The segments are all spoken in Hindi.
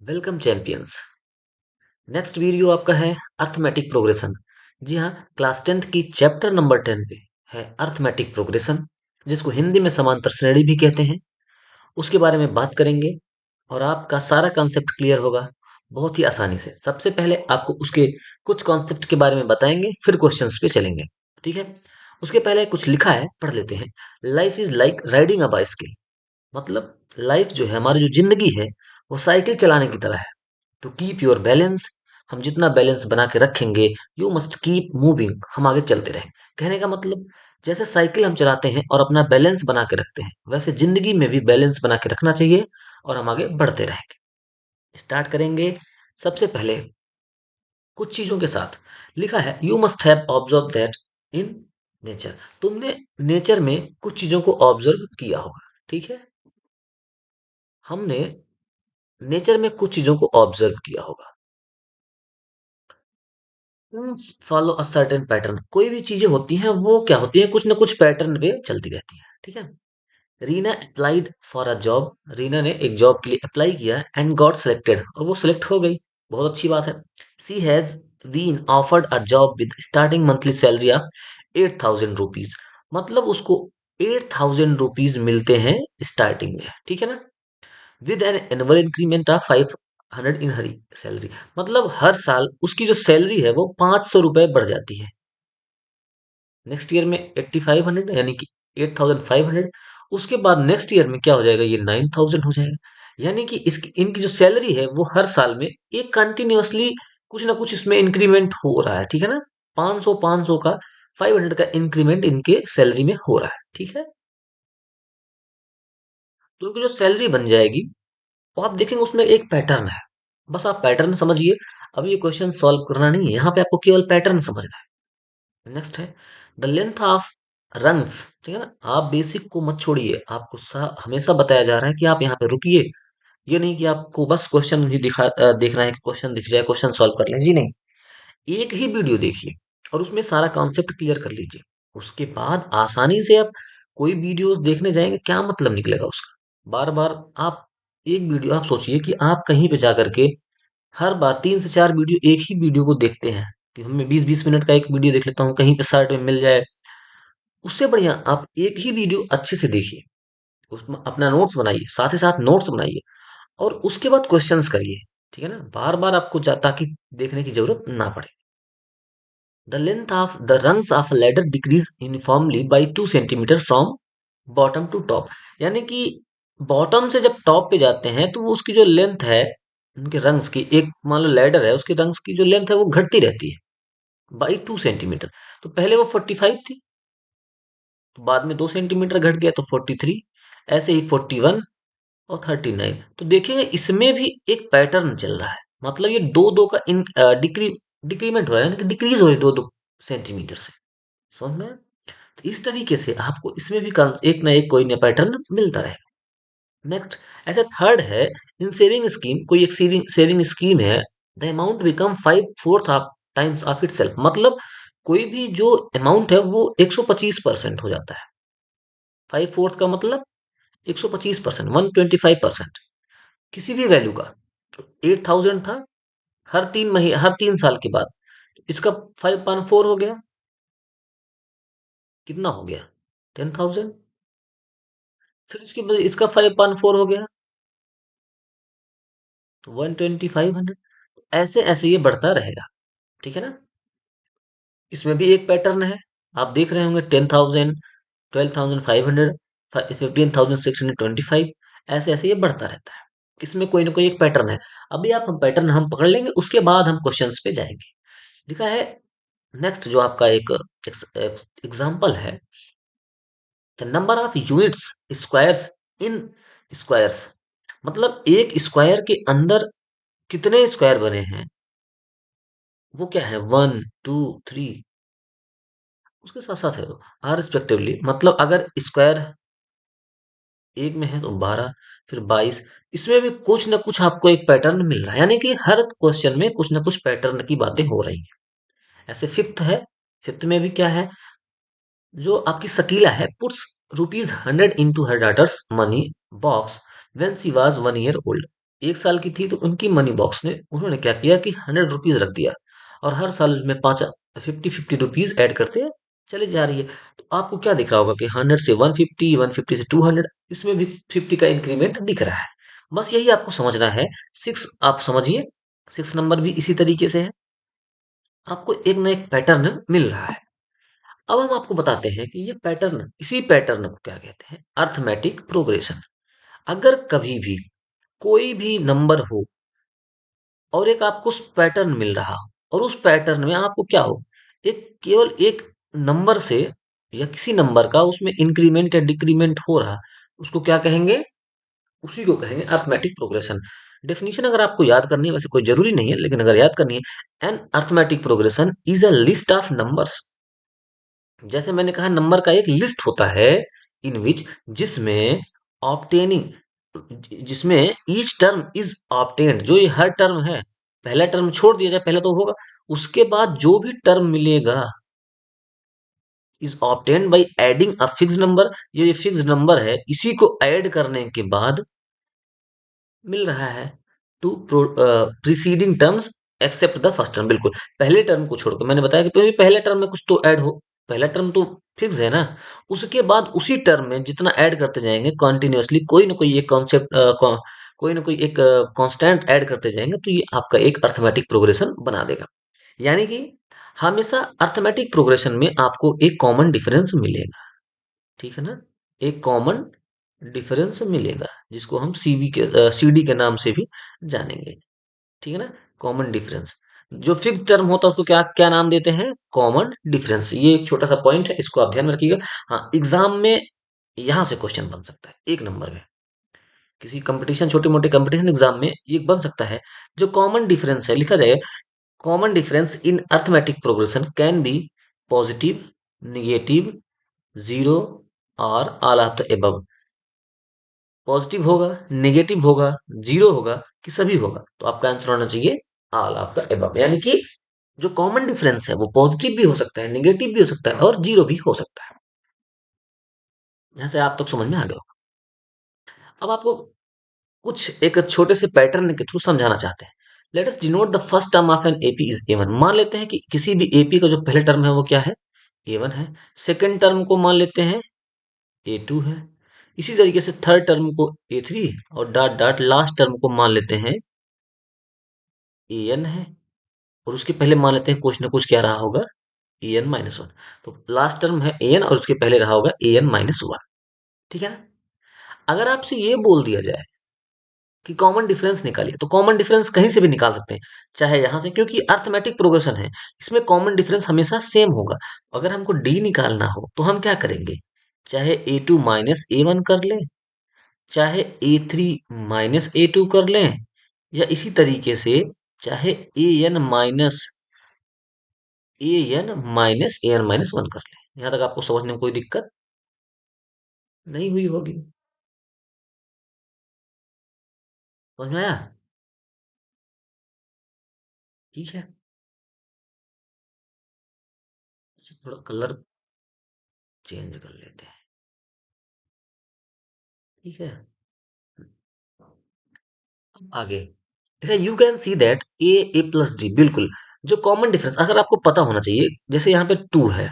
Welcome champions. नेक्स्ट वीडियो आपका है अर्थमेटिक प्रोग्रेशन। जी हाँ, क्लास 10th की चैप्टर नंबर 10 पे है अर्थमेटिक प्रोग्रेशन, जिसको हिंदी में समांतर श्रेणी भी कहते हैं। उसके बारे में बात करेंगे और आपका सारा कॉन्सेप्ट क्लियर होगा बहुत ही आसानी से। सबसे पहले आपको उसके कुछ कॉन्सेप्ट के बारे में बताएंगे, फिर क्वेश्चंस पे चलेंगे। ठीक है, उसके पहले कुछ लिखा है, पढ़ लेते हैं। Life is like riding a bicycle. मतलब लाइफ जो है, हमारी जो जिंदगी है, वो साइकिल चलाने की तरह है। टू कीप योर बैलेंस, हम जितना बैलेंस बना के रखेंगे, यू मस्ट कीप मूविंग, हम आगे चलते रहें। कहने का मतलब, जैसे साइकिल हम चलाते हैं और अपना बैलेंस बना के रखते हैं, वैसे जिंदगी में भी बैलेंस बना के रखना चाहिए और हम आगे बढ़ते रहेंगे। स्टार्ट करेंगे सबसे पहले कुछ चीजों के साथ। लिखा है you must have observe that in nature. तुमने नेचर में कुछ चीजों को ऑब्जर्व किया होगा। ठीक है, हमने नेचर में कुछ चीजों को ऑब्जर्व किया होगा। फॉलो अ सर्टेन पैटर्न, कोई भी चीजें होती हैं वो क्या होती हैं, कुछ ना कुछ पैटर्न पे चलती रहती हैं। ठीक है। Reena applied for a job, Reena ने एक जॉब के लिए अप्लाई किया एंड गॉट सिलेक्टेड, और वो सिलेक्ट हो गई। बहुत अच्छी बात है। She has been offered a job with starting monthly salary of 8,000 rupees. मतलब उसको 8,000 रुपीज मिलते हैं स्टार्टिंग में। ठीक है ना। With an annual increment of 500 in Hari salary. मतलब हर साल उसकी जो सैलरी है वो 500 रुपए बढ़ जाती है। नेक्स्ट ईयर में 8,500, यानी कि 8,500। उसके बाद नेक्स्ट ईयर में क्या हो जाएगा, ये 9,000 हो जाएगा। यानी कि इसकी इनकी जो सैलरी है वो हर साल में एक कंटिन्यूअसली कुछ ना कुछ इसमें इंक्रीमेंट हो रहा है। ठीक है ना। 500 500 का, 500 का इंक्रीमेंट इनके सैलरी में हो रहा है। ठीक है। तो इनकी जो सैलरी बन जाएगी, तो आप देखेंगे उसमें एक पैटर्न है। बस आप पैटर्न समझिए। अब ये क्वेश्चन सॉल्व करना नहीं है, यहाँ पे आपको केवल पैटर्न समझना है। नेक्स्ट है द लेंथ ऑफ रंग्स। ठीक है ना। आप बेसिक को मत छोड़िए, आपको हमेशा बताया जा रहा है कि आप यहाँ पे रुकिए। ये नहीं कि आपको बस क्वेश्चन ही देखना है कि क्वेश्चन दिख जाए क्वेश्चन सॉल्व कर लें। जी नहीं, एक ही वीडियो देखिए और उसमें सारा कॉन्सेप्ट क्लियर कर लीजिए। उसके बाद आसानी से आप कोई वीडियो देखने जाएंगे, क्या मतलब निकलेगा उसका। बार बार आप एक वीडियो, आप सोचिए कि आप कहीं पे जा करके हर बार 3 से 4 वीडियो एक ही वीडियो को देखते हैं कि हमें 20-20 मिनट का एक वीडियो देख लेता हूँ, कहीं पे शॉर्ट में मिल जाए। उससे बढ़िया आप एक ही वीडियो अच्छे से देखिए, उसमें अपना नोट्स बनाइए, साथ ही साथ नोट्स बनाइए और उसके बाद क्वेश्चंस करिए। ठीक है ना। बार बार आपको ताकि देखने की जरूरत ना पड़े। The length of the rungs of ladder decreases uniformly by 2 centimetre from bottom to top. यानी कि बॉटम से जब टॉप पे जाते हैं तो वो उसकी जो लेंथ है, उनके रंग्स की, एक मान लो लैडर है, उसके रंग्स की जो लेंथ है वो घटती रहती है बाई 2 सेंटीमीटर। तो पहले वो 45 थी, तो बाद में 2 सेंटीमीटर घट गया तो 43, ऐसे ही 41 और 39। तो देखेंगे इसमें भी एक पैटर्न चल रहा है। मतलब ये दो दो का इन डिक्रीमेंट हो रहा है, यानी कि डिक्रीज हो रही है 2-2 सेंटीमीटर से। समझ में आया? तो इस तरीके से आपको इसमें भी एक ना एक कोई ना पैटर्न मिलता रहे। नेक्स्ट, ऐसे थर्ड है इन सेविंग स्कीम, कोई एक सेविंग सेविंग स्कीम है, the amount become 5/4 of times of it self. मतलब कोई भी जो अमाउंट है वो 125% हो जाता है। 5/4 का मतलब 125%, 125%, किसी भी वैल्यू का। 8,000 था, हर 3 साल के बाद इसका 5/4 हो गया, कितना हो गया, 10,000। फिर इसके बाद इसका 5/4 हो गया तो 12500। ऐसे ऐसे ये बढ़ता रहेगा। ठीक है ना। इसमें भी एक पैटर्न है, आप देख रहे होंगे 10,000, 12,500, 15,625, ऐसे ऐसे ये बढ़ता रहता है। इसमें कोई ना कोई एक पैटर्न है। अभी आप हम पैटर्न हम पकड़ लेंगे, उसके बाद हम क्वेश्चंस पे जाएंगे। लिखा है नेक्स्ट जो आपका एक एग्जाम्पल है, the number of units squares in squares. मतलब एक स्क्वायर के अंदर कितने स्क्वायर बने हैं, वो क्या है, 1 2 3, उसके साथ साथ है आर रिस्पेक्टिवली। मतलब अगर स्क्वायर एक में है तो 12, फिर 22। इसमें भी कुछ ना कुछ आपको एक पैटर्न मिल रहा है, यानी कि हर क्वेश्चन में कुछ ना कुछ पैटर्न की बातें हो रही हैं। ऐसे फिफ्थ है, फिफ्थ में भी क्या है, जो आपकी शकीला है, puts rupees 100 into her daughter's money box when she was 1 year old। एक साल की थी तो उनकी मनी बॉक्स ने उन्होंने क्या किया कि 100 रुपीज रख दिया, और हर साल उसमें पाँच 50-50 रुपीज ऐड करते चले जा रही है। तो आपको क्या दिख रहा होगा कि 100 से 150, 150 से 200, इसमें भी 50 का इंक्रीमेंट दिख रहा है। बस यही आपको समझना है। सिक्स आप समझिए, सिक्स नंबर भी इसी तरीके से है, आपको एक ना एक पैटर्न मिल रहा है। अब हम आपको बताते हैं कि ये पैटर्न, इसी पैटर्न को क्या कहते हैं, अर्थमेटिक प्रोग्रेशन। अगर कभी भी कोई भी नंबर हो और एक आपको उस पैटर्न मिल रहा हो, और उस पैटर्न में आपको क्या हो, एक केवल एक नंबर से या किसी नंबर का उसमें इंक्रीमेंट या डिक्रीमेंट हो रहा, उसको क्या कहेंगे, उसी को कहेंगे अर्थमेटिक प्रोग्रेशन। डेफिनेशन अगर आपको याद करनी है, वैसे कोई जरूरी नहीं है, लेकिन अगर याद करनी है, an arithmetic progression is a list of numbers. जैसे मैंने कहा, नंबर का एक लिस्ट होता है, इन विच, जिसमें ऑप्टेनिंग, जिसमें ईच टर्म इज ऑप्टेन्ड, जो ये हर टर्म है, पहला टर्म छोड़ दिया जाए, पहला तो होगा, उसके बाद जो भी टर्म मिलेगा is obtained by adding a fix number. ये फिक्स नंबर है, इसी को ऐड करने के बाद मिल रहा है two preceding terms except the first term. बिल्कुल, पहले टर्म को छोड़कर मैंने बताया कि पहले टर्म में कुछ तो ऐड हो, पहला टर्म तो फिक्स है ना, उसके बाद उसी टर्म में जितना ऐड करते जाएंगे कॉन्टिन्यूअसली, कोई ना कोई एक कॉन्सेप्ट, कोई ना कोई एक कांस्टेंट ऐड करते जाएंगे, तो ये आपका एक अर्थमेटिक प्रोग्रेशन बना देगा। यानी कि हमेशा अर्थमेटिक प्रोग्रेशन में आपको एक कॉमन डिफरेंस मिलेगा, ठीक है ना, एक कॉमन डिफरेंस मिलेगा, जिसको हम सीडी के नाम से भी जानेंगे, ठीक है ना, कॉमन डिफरेंस। जो फिक्स टर्म होता है उसको क्या क्या नाम देते हैं, कॉमन डिफरेंस। ये एक छोटा सा पॉइंट है, इसको आप ध्यान में रखिएगा। हाँ, एग्जाम में यहाँ से क्वेश्चन बन सकता है एक नंबर में, किसी कंपटीशन, छोटे मोटे कंपटीशन एग्जाम में ये बन सकता है। जो कॉमन डिफरेंस है, लिखा जाए, common difference in arithmetic progression can be positive, negative, zero, और all of the above. Positive होगा, नेगेटिव होगा, जीरो होगा, कि सभी होगा, तो आपका आंसर होना चाहिए ऑल ऑफ द अबव। यानी कि जो कॉमन डिफरेंस है वो पॉजिटिव भी हो सकता है, नेगेटिव भी हो सकता है, और जीरो भी हो सकता है। यहाँ से आप तक समझ में आ गया होगा। अब आपको कुछ एक छोटे से पैटर्न के थ्रू समझाना चाहते हैं। Let us denote the first term of an AP is A1. मान लेते हैं कि किसी भी एपी का जो पहले टर्म है वो क्या है, ए1 है। सेकंड टर्म को मान लेते हैं ए2 है। इसी तरीके से थर्ड टर्म को ए3, और डॉट डॉट लास्ट टर्म को मान लेते हैं एन है। और उसके पहले मान लेते हैं कुछ ना कुछ क्या रहा होगा, ए एन माइनस वन। तो लास्ट टर्म है ए एन, और उसके पहले रहा होगा ए एन माइनस वन, ठीक है ना। अगर आपसे ये बोल दिया जाए कि कॉमन डिफरेंस निकालिए, तो कॉमन डिफरेंस कहीं से भी निकाल सकते हैं, चाहे यहां से, क्योंकि अर्थमेटिक प्रोग्रेशन है, इसमें कॉमन डिफरेंस हमेशा सेम होगा। अगर हमको डी निकालना हो तो हम क्या करेंगे, चाहे ए टू माइनस ए वन कर लें, चाहे ए थ्री माइनस ए टू कर लें, या इसी तरीके से चाहे A N minus A N minus one कर ले। यहाँ तक आपको समझने में कोई दिक्कत नहीं हुई होगी, समझ में आया। ठीक है, अच्छा थोड़ा कलर चेंज कर लेते हैं, ठीक है। अब आगे देखा, you can see that A plus D, बिल्कुल, जो कॉमन डिफरेंस अगर आपको पता होना चाहिए, जैसे यहाँ पे टू है,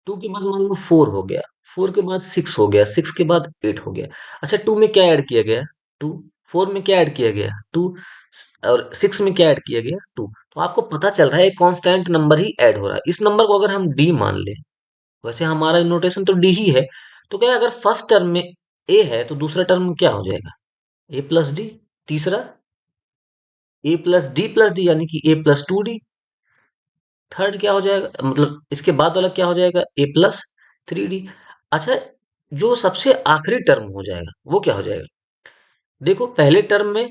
टू के बाद मान लो फोर हो गया, फोर के बाद सिक्स हो गया, सिक्स के बाद एट हो गया। अच्छा, टू में क्या ऐड किया गया, टू। फोर में क्या ऐड किया गया, टू। और सिक्स में क्या ऐड किया गया, टू। तो आपको पता चल रहा है एक कांस्टेंट नंबर ही ऐड हो रहा है। इस नंबर को अगर हम डी मान ले, वैसे हमारा नोटेशन तो डी ही है, तो क्या है, अगर फर्स्ट टर्म में ए है तो दूसरा टर्म क्या हो जाएगा, ए प्लस डी। तीसरा ए प्लस डी, यानी कि ए प्लस टू डी। थर्ड क्या हो जाएगा, मतलब इसके बाद वाला क्या हो जाएगा, ए प्लस थ्री डी। अच्छा, जो सबसे आखिरी टर्म हो जाएगा वो क्या हो जाएगा, देखो पहले टर्म में,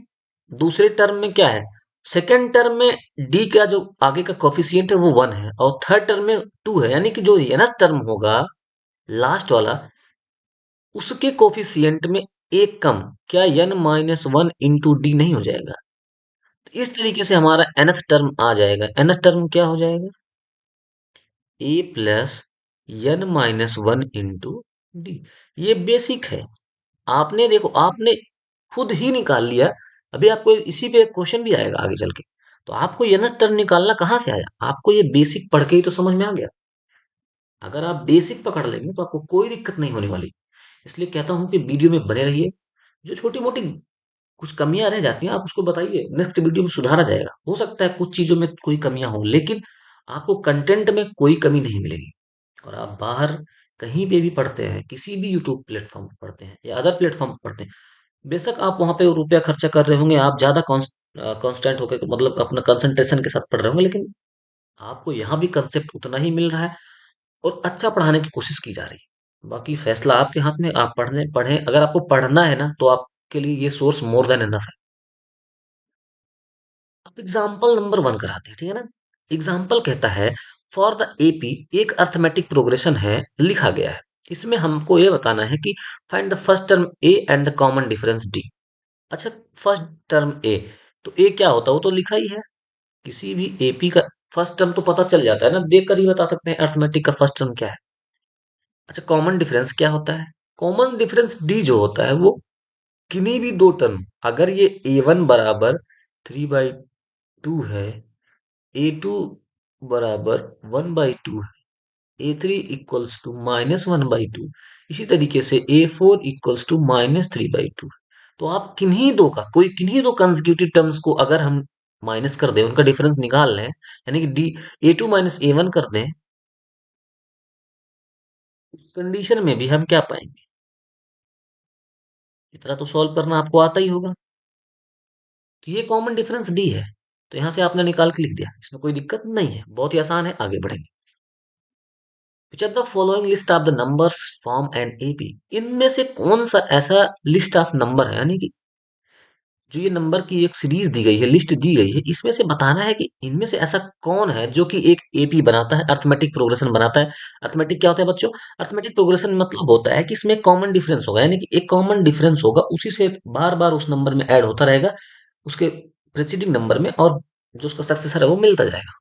दूसरे टर्म में क्या है, सेकेंड टर्म में डी का जो आगे का कोफिशिएंट है वो वन है, और थर्ड टर्म में टू है, यानी कि जो nth टर्म होगा लास्ट वाला, उसके कोफिशिएंट में एक कम, क्या n minus one into D नहीं हो जाएगा। तो इस तरीके से हमारा nth टर्म आ जाएगा। nth टर्म क्या हो जाएगा, a plus n minus one into d. ये बेसिक है। आपने देखो, आपने खुद ही निकाल लिया। अभी आपको इसी पे एक क्वेश्चन भी आएगा आगे चल के। तो आपको ये ना टर्म निकालना कहाँ से आया? आपको ये बेसिक पढ़ के ही तो समझ में आ गया। अगर आप बेसिक पकड़ लेंगे तो आपको कोई दिक्कत नहीं होने वाली। इसलिए कहता हूँ कि वीडियो में बने रहिए। जो छोटी मोटी कुछ कमियां रह जाती हैं आप उसको बताइए, नेक्स्ट वीडियो में सुधारा जाएगा। हो सकता है कुछ चीजों में कोई कमियां हो, लेकिन आपको कंटेंट में कोई कमी नहीं मिलेगी। और आप बाहर कहीं पे भी पढ़ते हैं, किसी भी यूट्यूब प्लेटफॉर्म पर पढ़ते हैं या अदर प्लेटफॉर्म पर पढ़ते हैं, बेशक आप वहां पे रुपया खर्चा कर रहे होंगे, आप ज्यादा कॉन्स्टेंट होकर मतलब अपना कंसंट्रेशन के साथ पढ़ रहे होंगे, लेकिन आपको यहाँ भी कंसेप्ट उतना ही मिल रहा है और अच्छा पढ़ाने की कोशिश की जा रही है। बाकी फैसला आपके हाथ में, आप पढ़ने पढ़ें। अगर आपको पढ़ना है ना तो आपके लिए ये सोर्स मोर देन इनफ है। अब एग्जाम्पल नंबर 1 कराते हैं, ठीक है ना। एग्जाम्पल कहता है फॉर द एपी एक अर्थमेटिक प्रोग्रेशन है, लिखा गया है। इसमें हमको ये बताना है कि find the first term A and the common difference D. अच्छा, फर्स्ट टर्म ए, तो ए क्या होता है वो तो लिखा ही है। किसी भी एपी का फर्स्ट टर्म तो पता चल जाता है ना, देख कर ही बता सकते हैं अर्थमेटिक का फर्स्ट टर्म क्या है। अच्छा, कॉमन डिफरेंस क्या होता है? कॉमन डिफरेंस डी जो होता है वो किन्हीं भी दो टर्म, अगर ये ए वन बराबर 3/2 है, ए टू बराबर 1/2 है, ए थ्री इक्वल्स टू -1/2, इसी तरीके से ए फोर इक्वल्स टू -3/2। तो आप किन्हीं दो कंसेक्यूटिव टर्म्स को अगर हम माइनस कर दें, उनका डिफरेंस निकाल लें, यानी कि d a two minus a one कर दें, उस कंडीशन में भी हम क्या पाएंगे? इतना तो सॉल्व करना आपको आता ही होगा कि ये कॉमन डिफरेंस डी है। तो यहां से आपने निकाल के लिख दिया, इसमें कोई दिक्कत नहीं है, बहुत ही आसान है। आगे बढ़ेंगे। Which are the following list of the numbers form an AP. इनमें से कौन सा ऐसा लिस्ट ऑफ नंबर है, यानी कि जो ये नंबर की एक सीरीज दी गई है, लिस्ट दी गई है, इसमें से बताना है कि इनमें से ऐसा कौन है जो कि एक एपी बनाता है, अर्थमेटिक प्रोग्रेशन बनाता है। अर्थमेटिक क्या होता है बच्चों? अर्थमेटिक प्रोग्रेशन मतलब होता है कि इसमें कॉमन डिफरेंस होगा, यानी कि एक कॉमन डिफरेंस होगा, उसी से बार बार उस नंबर में ऐड होता रहेगा, उसके प्रेसिडिंग नंबर में, और जो उसका सक्सेसर है वो मिलता जाएगा।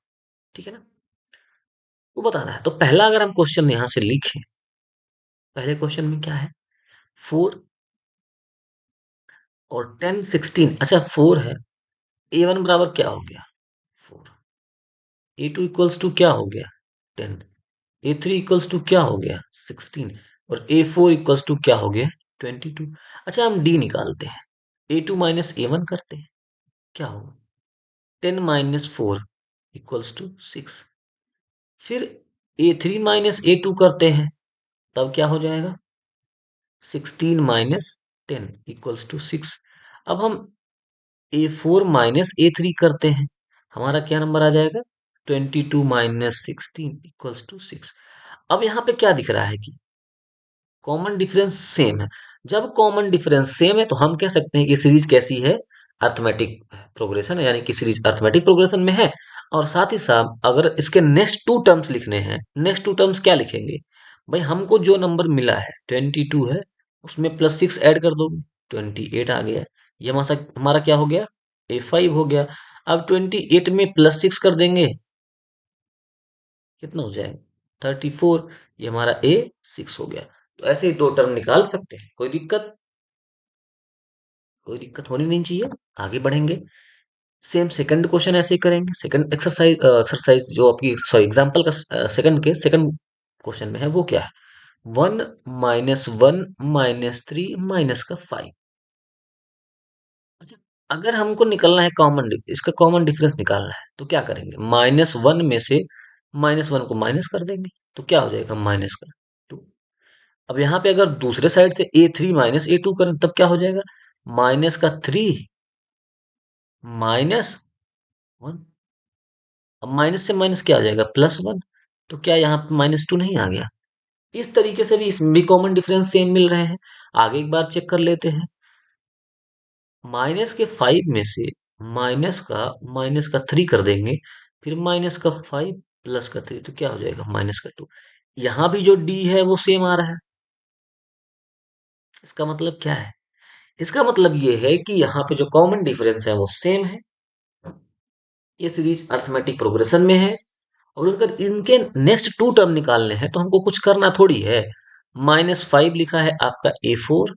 ठीक है ना। वो बताना है। तो पहला अगर हम क्वेश्चन यहां से लिखें, पहले क्वेश्चन में क्या है? 4 और 10 16। अच्छा, 4 है, ए वन बराबर क्या हो गया? 4। ए टू इक्वल्स टू क्या हो गया? 10। ए थ्री इक्वल्स टू क्या हो गया? 16। और ए फोर इक्वल्स टू क्या हो गया? 22। अच्छा, हम डी निकालते हैं। ए टू माइनस ए वन करते हैं, क्या होगा? 10 - 4 इक्वल्स टू 6। फिर a three minus a two करते हैं, तब क्या हो जाएगा? 16 - 10 इक्वल्स टू 6। अब हम ए फोर माइनस ए थ्री करते हैं, हमारा क्या नंबर आ जाएगा? 22 - 16 इक्वल्स टू 6। अब यहाँ पे क्या दिख रहा है कि कॉमन डिफरेंस सेम है। जब कॉमन डिफरेंस सेम है तो हम कह सकते हैं कि सीरीज कैसी है? अर्थमेटिक प्रोग्रेशन है, यानी कि सीरीज अर्थमेटिक प्रोग्रेशन में है। और साथ ही साथ अगर इसके नेक्स्ट टू टर्म्स लिखने हैं, नेक्स्ट टू टर्म्स क्या लिखेंगे? भाई हमको जो नंबर मिला है 22 है, उसमें +6 ऐड कर दोगे, 28 आ गया। ये हमारा हमारा क्या हो गया? A5 हो गया। अब 28 में +6 कर देंगे, कितना हो जाएगा? 34। ये हमारा A6 हो गया। तो ऐसे ही दो टर्म निकाल सकते हैं, कोई दिक्कत होनी नहीं चाहिए। आगे बढ़ेंगे। सेम सेकंड क्वेश्चन ऐसे ही करेंगे। सेकंड एक्सरसाइज जो आपकी, सॉरी, एग्जाम्पल का सेकंड के सेकंड क्वेश्चन में है वो क्या है? 1 - 1 - 3 - का 5। अच्छा, अगर हमको निकलना है कॉमन, इसका कॉमन डिफरेंस निकालना है तो क्या करेंगे? -1 में से -1 को माइनस कर देंगे, तो क्या हो जाएगा? -2। अब यहाँ पे अगर दूसरे साइड से A3 - A2 करें तब क्या हो जाएगा? -3 -1। अब माइनस से माइनस क्या आ जाएगा? +1। तो क्या यहाँ पे -2 नहीं आ गया? इस तरीके से भी इसमें भी कॉमन डिफरेंस सेम मिल रहे हैं। आगे एक बार चेक कर लेते हैं। -5 में से माइनस का 3 कर देंगे, फिर -5 +3, तो क्या हो जाएगा? -2। यहाँ भी जो डी है वो सेम आ रहा है। इसका मतलब क्या है? इसका मतलब ये है कि यहाँ पे जो कॉमन डिफरेंस है वो सेम है। ये सीरीज अर्थमेटिक प्रोग्रेशन में है। और अगर इनके नेक्स्ट टू टर्म निकालने हैं तो हमको कुछ करना थोड़ी है। -5 लिखा है आपका A4,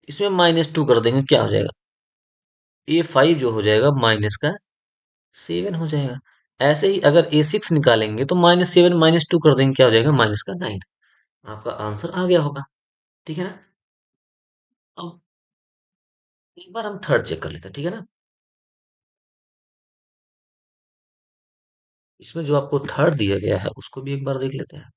इसमें -2 कर देंगे, क्या हो जाएगा? A5 जो हो जाएगा माइनस का 7 हो जाएगा। ऐसे ही अगर A6 निकालेंगे तो -7 -2 कर देंगे, क्या हो जाएगा? माइनस का 9। आपका आंसर आ गया होगा। ठीक है ना? अब एक बार हम थर्ड चेक कर लेते हैं, ठीक है ना? इसमें जो आपको थर्ड दिया गया है उसको भी एक बार देख लेते हैं।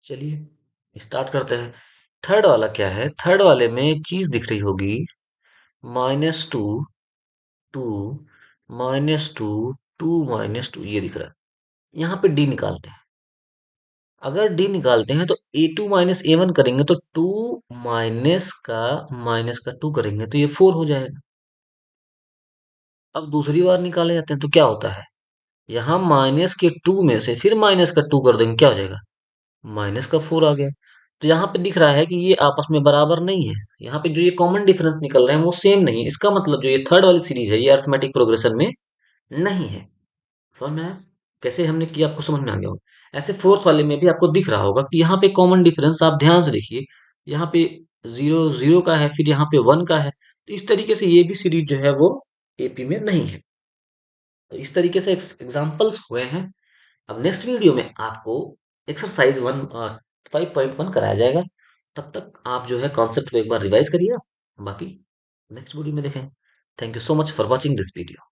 चलिए स्टार्ट करते हैं। थर्ड वाला क्या है? थर्ड वाले में चीज दिख रही होगी -2, 2, -2, 2, -2, ये दिख रहा है। यहाँ पे डी निकालते हैं। अगर डी निकालते हैं तो A2 -A1 करेंगे तो 2 माइनस का 2 करेंगे तो ये 4 हो जाएगा। अब दूसरी बार निकाले जाते हैं तो क्या होता है? यहाँ माइनस के 2 में से फिर -2 कर देंगे, क्या हो जाएगा? -4 आ गया। तो यहाँ पे दिख रहा है कि ये आपस में बराबर नहीं है। यहाँ पे जो ये कॉमन डिफरेंस निकल रहे हैं वो सेम नहीं है। इसका मतलब जो ये थर्ड वाली सीरीज है ये अरिथमेटिक प्रोग्रेशन में नहीं है। समझ में आया? कैसे हमने किया आपको समझ में आ गया होगा। ऐसे फोर्थ वाले में भी आपको दिख रहा होगा कि यहाँ पे कॉमन डिफरेंस आप ध्यान से देखिए। यहाँ पे 0 0 का है, फिर यहाँ पे 1 का है। तो इस तरीके से ये भी सीरीज जो है वो एपी में नहीं है। तो इस तरीके से एग्जाम्पल्स हुए हैं। अब नेक्स्ट वीडियो में आपको एक्सरसाइज 5.1 कराया जाएगा। तब तक आप जो है कॉन्सेप्ट को एक बार रिवाइज करिएगा। बाकी नेक्स्ट वीडियो में देखें। Thank you so much for watching this video.